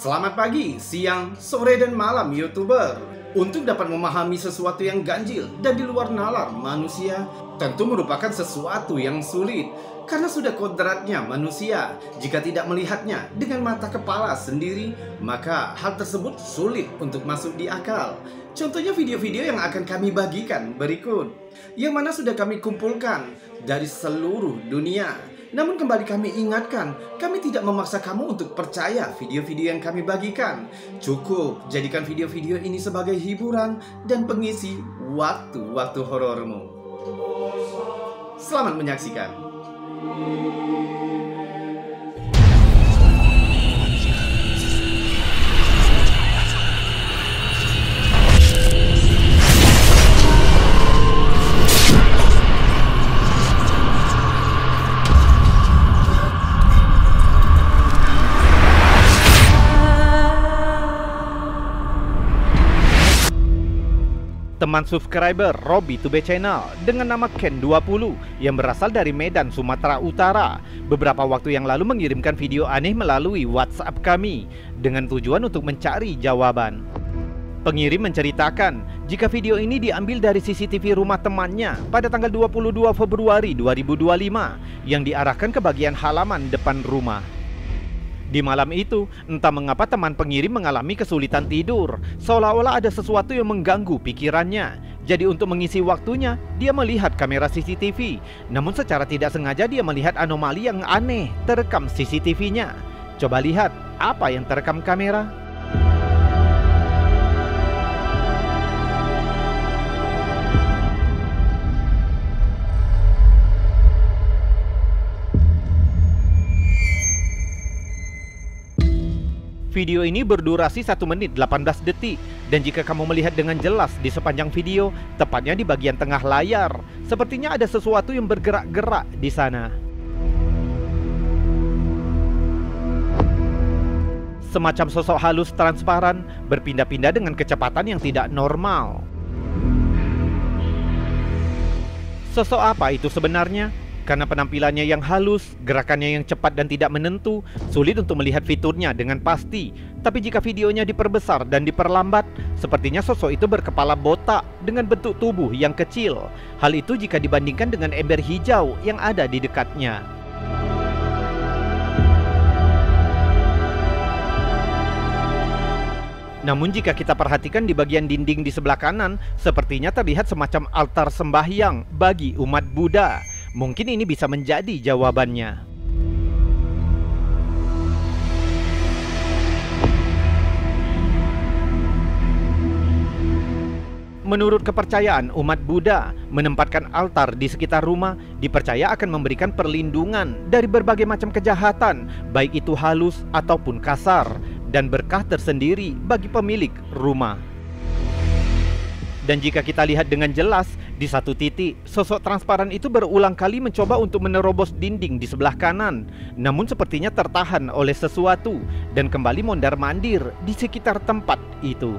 Selamat pagi, siang, sore, dan malam YouTuber. Untuk dapat memahami sesuatu yang ganjil dan di luar nalar manusia, tentu merupakan sesuatu yang sulit. Karena sudah kodratnya manusia, jika tidak melihatnya dengan mata kepala sendiri, maka hal tersebut sulit untuk masuk di akal. Contohnya video-video yang akan kami bagikan berikut, yang mana sudah kami kumpulkan dari seluruh dunia. Namun kembali kami ingatkan, kami tidak memaksa kamu untuk percaya video-video yang kami bagikan. Cukup jadikan video-video ini sebagai hiburan dan pengisi waktu-waktu horormu. Selamat menyaksikan. Teman subscriber Robby Tube Channel dengan nama Ken20 yang berasal dari Medan, Sumatera Utara beberapa waktu yang lalu mengirimkan video aneh melalui WhatsApp kami dengan tujuan untuk mencari jawaban. Pengirim menceritakan jika video ini diambil dari CCTV rumah temannya pada tanggal 22 Februari 2025 yang diarahkan ke bagian halaman depan rumah. Di malam itu, entah mengapa teman pengirim mengalami kesulitan tidur, seolah-olah ada sesuatu yang mengganggu pikirannya. Jadi untuk mengisi waktunya, dia melihat kamera CCTV. Namun secara tidak sengaja dia melihat anomali yang aneh terekam CCTV-nya. Coba lihat apa yang terekam kamera. Video ini berdurasi 1 menit 18 detik dan jika kamu melihat dengan jelas di sepanjang video, tepatnya di bagian tengah layar, sepertinya ada sesuatu yang bergerak-gerak di sana. Semacam sosok halus transparan berpindah-pindah dengan kecepatan yang tidak normal. Sosok apa itu sebenarnya? Karena penampilannya yang halus, gerakannya yang cepat dan tidak menentu, sulit untuk melihat fiturnya dengan pasti. Tapi jika videonya diperbesar dan diperlambat, sepertinya sosok itu berkepala botak dengan bentuk tubuh yang kecil. Hal itu jika dibandingkan dengan ember hijau yang ada di dekatnya. Namun jika kita perhatikan di bagian dinding di sebelah kanan, sepertinya terlihat semacam altar sembahyang bagi umat Buddha. Mungkin ini bisa menjadi jawabannya. Menurut kepercayaan umat Buddha, menempatkan altar di sekitar rumah dipercaya akan memberikan perlindungan dari berbagai macam kejahatan, baik itu halus ataupun kasar, dan berkah tersendiri bagi pemilik rumah. Dan jika kita lihat dengan jelas, di satu titik, sosok transparan itu berulang kali mencoba untuk menerobos dinding di sebelah kanan. Namun sepertinya tertahan oleh sesuatu dan kembali mondar-mandir di sekitar tempat itu.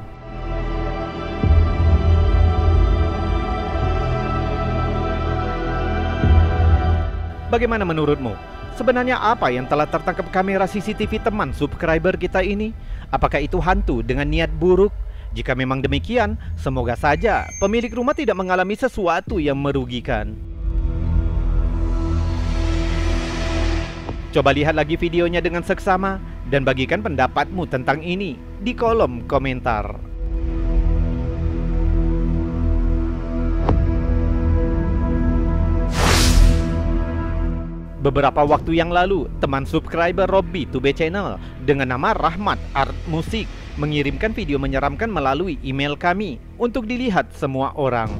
Bagaimana menurutmu? Sebenarnya apa yang telah tertangkap kamera CCTV teman subscriber kita ini? Apakah itu hantu dengan niat buruk? Jika memang demikian, semoga saja pemilik rumah tidak mengalami sesuatu yang merugikan. Coba lihat lagi videonya dengan seksama dan bagikan pendapatmu tentang ini di kolom komentar. Beberapa waktu yang lalu, teman subscriber Robby Tube Channel dengan nama Rahmat Art Musik mengirimkan video menyeramkan melalui email kami untuk dilihat semua orang.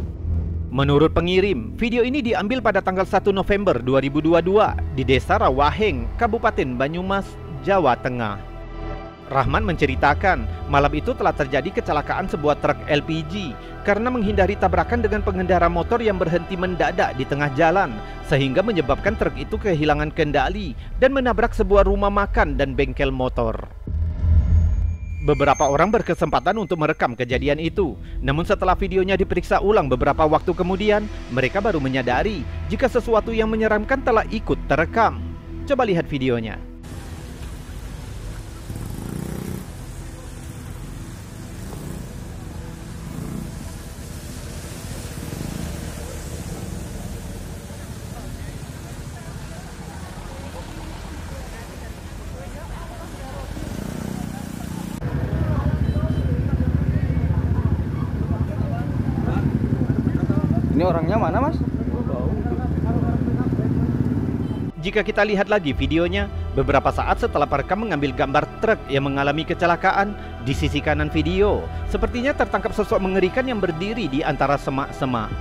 Menurut pengirim, video ini diambil pada tanggal 1 November 2022 di Desa Rawaheng, Kabupaten Banyumas, Jawa Tengah. Rahman menceritakan, malam itu telah terjadi kecelakaan sebuah truk LPG karena menghindari tabrakan dengan pengendara motor yang berhenti mendadak di tengah jalan, sehingga menyebabkan truk itu kehilangan kendali dan menabrak sebuah rumah makan dan bengkel motor. Beberapa orang berkesempatan untuk merekam kejadian itu. Namun setelah videonya diperiksa ulang beberapa waktu kemudian, mereka baru menyadari jika sesuatu yang menyeramkan telah ikut terekam. Coba lihat videonya. Ini orangnya mana, Mas? Jika kita lihat lagi videonya, beberapa saat setelah perekam mengambil gambar truk yang mengalami kecelakaan, di sisi kanan video, sepertinya tertangkap sosok mengerikan yang berdiri di antara semak-semak.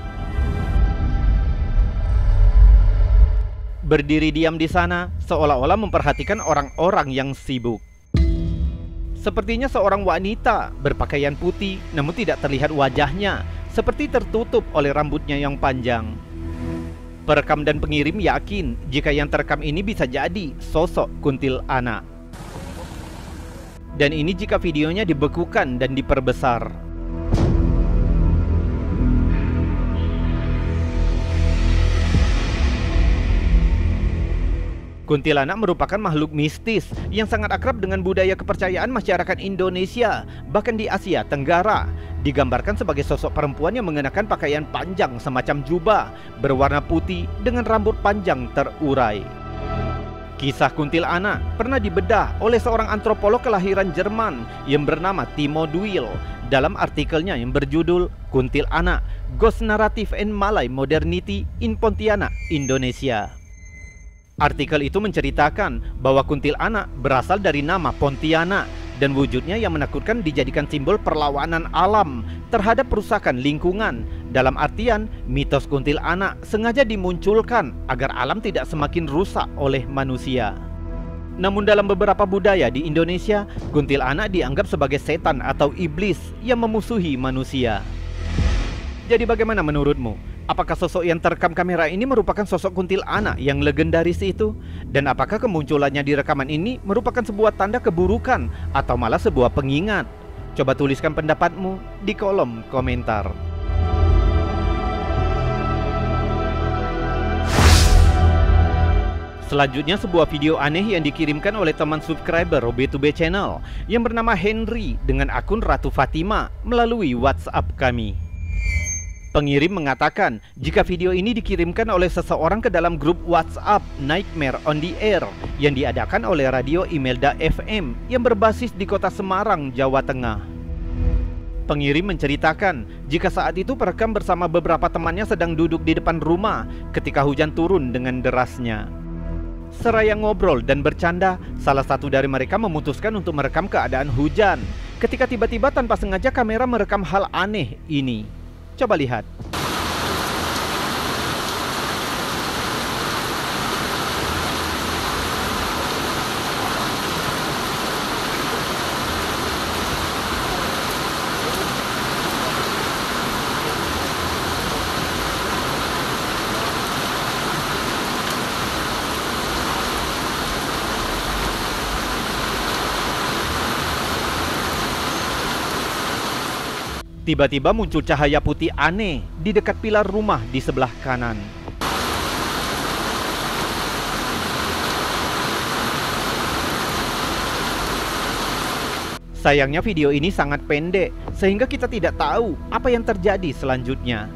Berdiri diam di sana, seolah-olah memperhatikan orang-orang yang sibuk. Sepertinya seorang wanita berpakaian putih, namun tidak terlihat wajahnya, seperti tertutup oleh rambutnya yang panjang. Perekam dan pengirim yakin jika yang terekam ini bisa jadi sosok kuntilanak. Dan ini jika videonya dibekukan dan diperbesar. Kuntilanak merupakan makhluk mistis yang sangat akrab dengan budaya kepercayaan masyarakat Indonesia, bahkan di Asia Tenggara. Digambarkan sebagai sosok perempuan yang mengenakan pakaian panjang semacam jubah berwarna putih dengan rambut panjang terurai. Kisah kuntilanak pernah dibedah oleh seorang antropolog kelahiran Jerman yang bernama Timo Duil dalam artikelnya yang berjudul Kuntilanak, Ghost Narrative and Malay Modernity in Pontianak, Indonesia. Artikel itu menceritakan bahwa kuntilanak berasal dari nama Pontianak dan wujudnya yang menakutkan dijadikan simbol perlawanan alam terhadap perusakan lingkungan. Dalam artian, mitos kuntilanak sengaja dimunculkan agar alam tidak semakin rusak oleh manusia. Namun dalam beberapa budaya di Indonesia, kuntilanak dianggap sebagai setan atau iblis yang memusuhi manusia. Jadi bagaimana menurutmu? Apakah sosok yang terekam kamera ini merupakan sosok kuntilanak yang legendaris itu? Dan apakah kemunculannya di rekaman ini merupakan sebuah tanda keburukan atau malah sebuah pengingat? Coba tuliskan pendapatmu di kolom komentar. Selanjutnya sebuah video aneh yang dikirimkan oleh teman subscriber Robby to Be Channel yang bernama Henry dengan akun Ratu Fatima melalui WhatsApp kami. Pengirim mengatakan jika video ini dikirimkan oleh seseorang ke dalam grup WhatsApp Nightmare on the Air yang diadakan oleh radio Imelda FM yang berbasis di kota Semarang, Jawa Tengah. Pengirim menceritakan jika saat itu perekam bersama beberapa temannya sedang duduk di depan rumah ketika hujan turun dengan derasnya. Seraya ngobrol dan bercanda, salah satu dari mereka memutuskan untuk merekam keadaan hujan ketika tiba-tiba tanpa sengaja kamera merekam hal aneh ini. Coba lihat. Tiba-tiba muncul cahaya putih aneh di dekat pilar rumah di sebelah kanan. Sayangnya video ini sangat pendek, sehingga kita tidak tahu apa yang terjadi selanjutnya.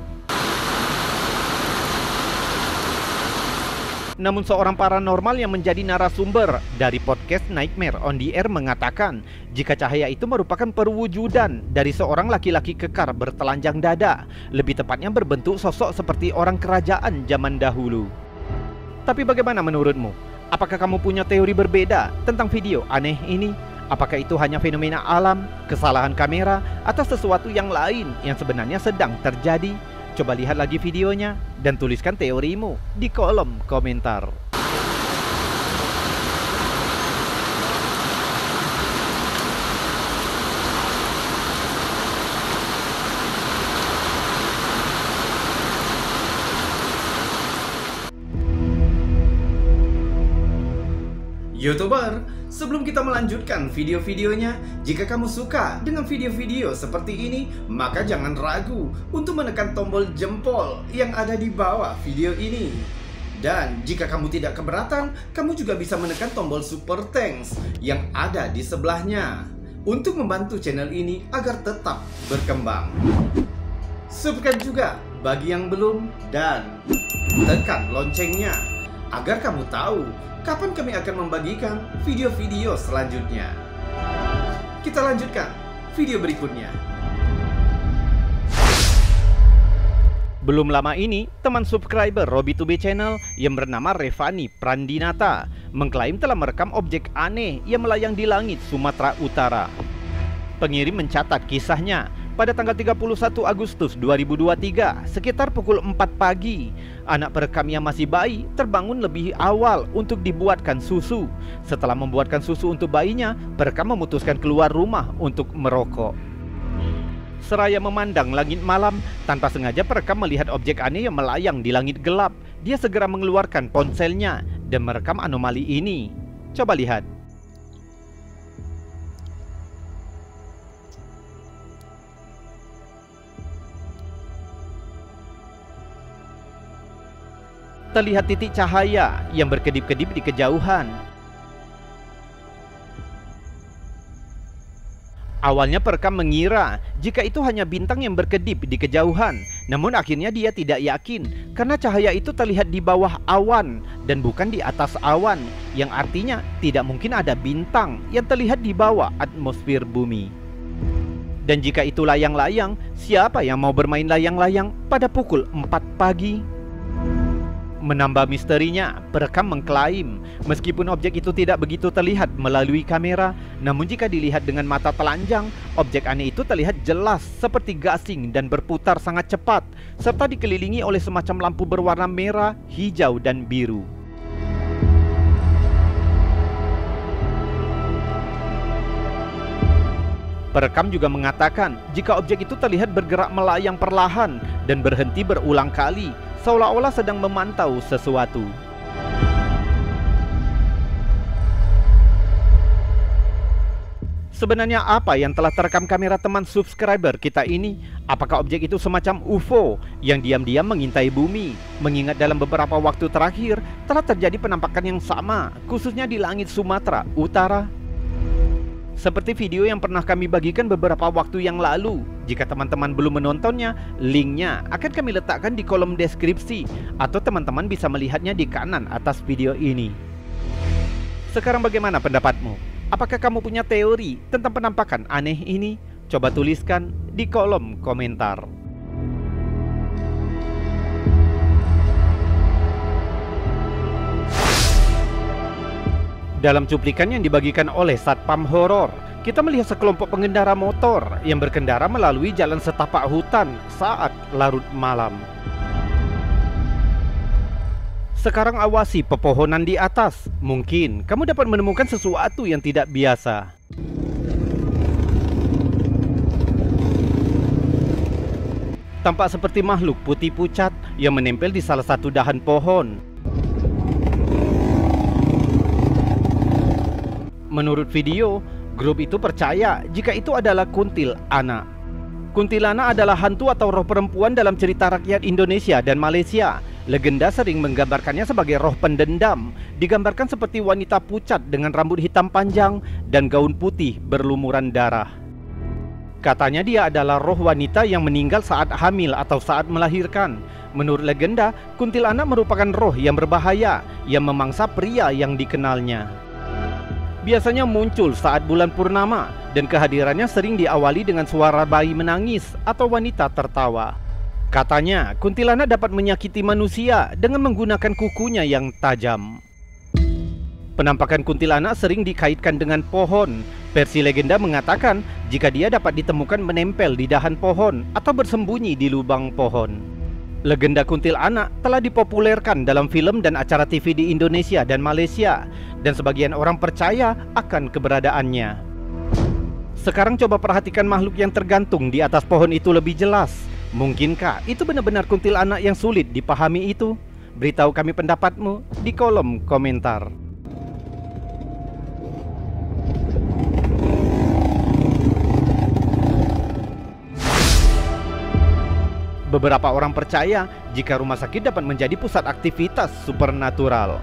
Namun seorang paranormal yang menjadi narasumber dari podcast Nightmare on the Air mengatakan jika cahaya itu merupakan perwujudan dari seorang laki-laki kekar bertelanjang dada, lebih tepatnya berbentuk sosok seperti orang kerajaan zaman dahulu. Tapi bagaimana menurutmu? Apakah kamu punya teori berbeda tentang video aneh ini? Apakah itu hanya fenomena alam, kesalahan kamera, atau sesuatu yang lain yang sebenarnya sedang terjadi? Coba lihat lagi videonya dan tuliskan teorimu di kolom komentar. YouTuber, sebelum kita melanjutkan video-videonya, jika kamu suka dengan video-video seperti ini, maka jangan ragu untuk menekan tombol jempol yang ada di bawah video ini. Dan jika kamu tidak keberatan, kamu juga bisa menekan tombol super thanks yang ada di sebelahnya untuk membantu channel ini agar tetap berkembang. Subscribe juga bagi yang belum dan tekan loncengnya agar kamu tahu kapan kami akan membagikan video-video selanjutnya. Kita lanjutkan video berikutnya. Belum lama ini, teman subscriber Robby to Be Channel yang bernama Revani Prandinata mengklaim telah merekam objek aneh yang melayang di langit Sumatera Utara. Pengirim mencatat kisahnya pada tanggal 31 Agustus 2023 sekitar pukul 4 pagi. Anak perekam yang masih bayi terbangun lebih awal untuk dibuatkan susu. Setelah membuatkan susu untuk bayinya, perekam memutuskan keluar rumah untuk merokok. Seraya memandang langit malam, tanpa sengaja perekam melihat objek aneh yang melayang di langit gelap. Dia segera mengeluarkan ponselnya dan merekam anomali ini. Coba lihat. Terlihat titik cahaya yang berkedip-kedip di kejauhan. Awalnya perekam mengira jika itu hanya bintang yang berkedip di kejauhan. Namun akhirnya dia tidak yakin karena cahaya itu terlihat di bawah awan dan bukan di atas awan, yang artinya tidak mungkin ada bintang yang terlihat di bawah atmosfer bumi. Dan jika itu layang-layang, siapa yang mau bermain layang-layang pada pukul 4 pagi? Menambah misterinya, perekam mengklaim meskipun objek itu tidak begitu terlihat melalui kamera, namun jika dilihat dengan mata telanjang, objek aneh itu terlihat jelas seperti gasing dan berputar sangat cepat, serta dikelilingi oleh semacam lampu berwarna merah, hijau, dan biru. Perekam juga mengatakan jika objek itu terlihat bergerak melayang perlahan dan berhenti berulang kali, seolah-olah sedang memantau sesuatu. Sebenarnya apa yang telah terekam kamera teman subscriber kita ini? Apakah objek itu semacam UFO yang diam-diam mengintai bumi? Mengingat dalam beberapa waktu terakhir telah terjadi penampakan yang sama, khususnya di langit Sumatera Utara. Seperti video yang pernah kami bagikan beberapa waktu yang lalu. Jika teman-teman belum menontonnya, linknya akan kami letakkan di kolom deskripsi, atau teman-teman bisa melihatnya di kanan atas video ini. Sekarang bagaimana pendapatmu? Apakah kamu punya teori tentang penampakan aneh ini? Coba tuliskan di kolom komentar. Dalam cuplikan yang dibagikan oleh Satpam Horor, kita melihat sekelompok pengendara motor yang berkendara melalui jalan setapak hutan saat larut malam. Sekarang awasi pepohonan di atas. Mungkin kamu dapat menemukan sesuatu yang tidak biasa. Tampak seperti makhluk putih pucat yang menempel di salah satu dahan pohon. Menurut video, grup itu percaya jika itu adalah kuntilanak. Kuntilanak adalah hantu atau roh perempuan dalam cerita rakyat Indonesia dan Malaysia. Legenda sering menggambarkannya sebagai roh pendendam. Digambarkan seperti wanita pucat dengan rambut hitam panjang dan gaun putih berlumuran darah. Katanya dia adalah roh wanita yang meninggal saat hamil atau saat melahirkan. Menurut legenda, kuntilanak merupakan roh yang berbahaya yang memangsa pria yang dikenalnya. Biasanya muncul saat bulan purnama dan kehadirannya sering diawali dengan suara bayi menangis atau wanita tertawa. Katanya, kuntilanak dapat menyakiti manusia dengan menggunakan kukunya yang tajam. Penampakan kuntilanak sering dikaitkan dengan pohon. Versi legenda mengatakan jika dia dapat ditemukan menempel di dahan pohon atau bersembunyi di lubang pohon. Legenda kuntilanak telah dipopulerkan dalam film dan acara TV di Indonesia dan Malaysia, dan sebagian orang percaya akan keberadaannya. Sekarang coba perhatikan makhluk yang tergantung di atas pohon itu lebih jelas. Mungkinkah itu benar-benar kuntilanak yang sulit dipahami itu? Beritahu kami pendapatmu di kolom komentar. Beberapa orang percaya jika rumah sakit dapat menjadi pusat aktivitas supernatural.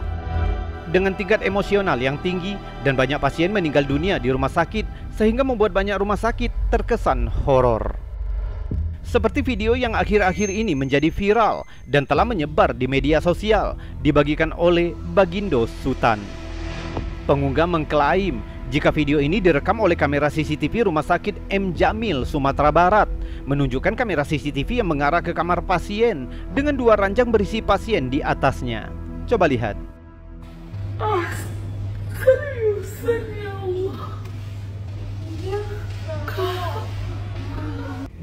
Dengan tingkat emosional yang tinggi dan banyak pasien meninggal dunia di rumah sakit, sehingga membuat banyak rumah sakit terkesan horor. Seperti video yang akhir-akhir ini menjadi viral dan telah menyebar di media sosial, dibagikan oleh Bagindo Sutan. Pengunggah mengklaim jika video ini direkam oleh kamera CCTV Rumah Sakit M. Jamil, Sumatera Barat. menunjukkan kamera CCTV yang mengarah ke kamar pasien dengan 2 ranjang berisi pasien di atasnya. Coba lihat. Seriusan ya Allah.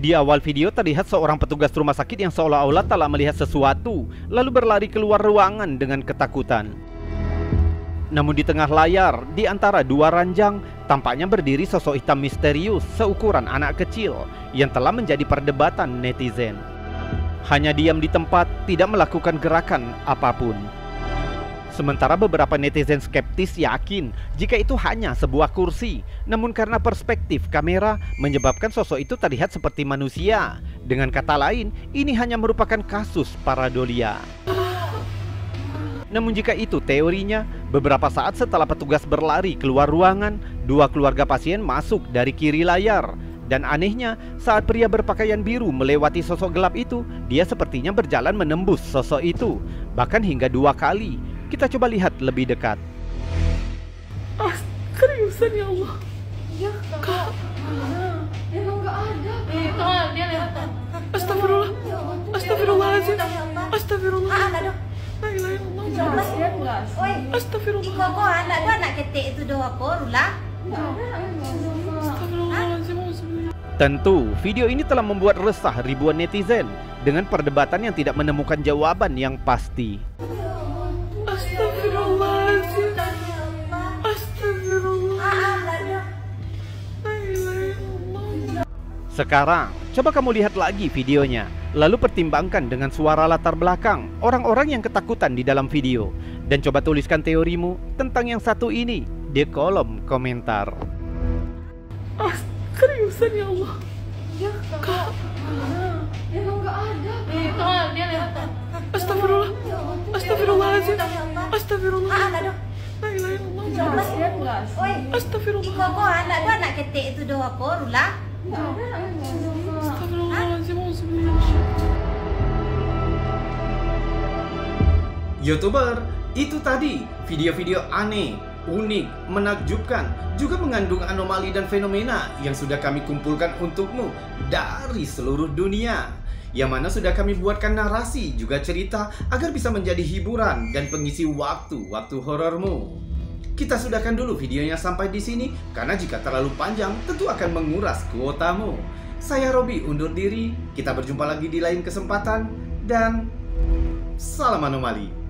Di awal video terlihat seorang petugas rumah sakit yang seolah-olah telah melihat sesuatu, lalu berlari keluar ruangan dengan ketakutan. Namun di tengah layar, di antara 2 ranjang, tampaknya berdiri sosok hitam misterius seukuran anak kecil yang telah menjadi perdebatan netizen. Hanya diam di tempat, tidak melakukan gerakan apapun. Sementara beberapa netizen skeptis yakin jika itu hanya sebuah kursi, namun karena perspektif kamera menyebabkan sosok itu terlihat seperti manusia. Dengan kata lain, ini hanya merupakan kasus paradolia. Namun jika itu teorinya, beberapa saat setelah petugas berlari keluar ruangan, 2 keluarga pasien masuk dari kiri layar. Dan anehnya, saat pria berpakaian biru melewati sosok gelap itu, dia sepertinya berjalan menembus sosok itu, bahkan hingga 2 kali. Kita coba lihat lebih dekat. Seriusan ya Allah. Ya kak. Emang nggak ada. Dia lewat. Astagfirullah. Astagfirullahaladzim. Astagfirullah. La ilaha illallah. Astagfirullah. Kok anak tu anak ketik itu doa apa Rula? Astagfirullahaladzim. Tentu, video ini telah membuat resah ribuan netizen dengan perdebatan yang tidak menemukan jawaban yang pasti. Astagfirullahaladzim. Astagfirullah. Sekarang, coba kamu lihat lagi videonya, lalu pertimbangkan dengan suara latar belakang orang-orang yang ketakutan di dalam video, dan coba tuliskan teorimu tentang yang satu ini di kolom komentar. Seriusan ya Allah. Ya kak. Emang nggak ada. Dia lewat. Astagfirullah. Astagfirullahaladzim. Astagfirullah. La ilaha illallah. Astagfirullah. Kok anak tu anak ketik itu doa apa Rula? Astagfirullahaladzim. YouTuber, itu tadi video-video aneh, unik, menakjubkan, juga mengandung anomali dan fenomena yang sudah kami kumpulkan untukmu dari seluruh dunia. Yang mana sudah kami buatkan narasi juga cerita agar bisa menjadi hiburan dan pengisi waktu-waktu horormu. Kita sudahkan dulu videonya sampai di sini karena jika terlalu panjang tentu akan menguras kuotamu. Saya Robi undur diri, kita berjumpa lagi di lain kesempatan dan salam anomali.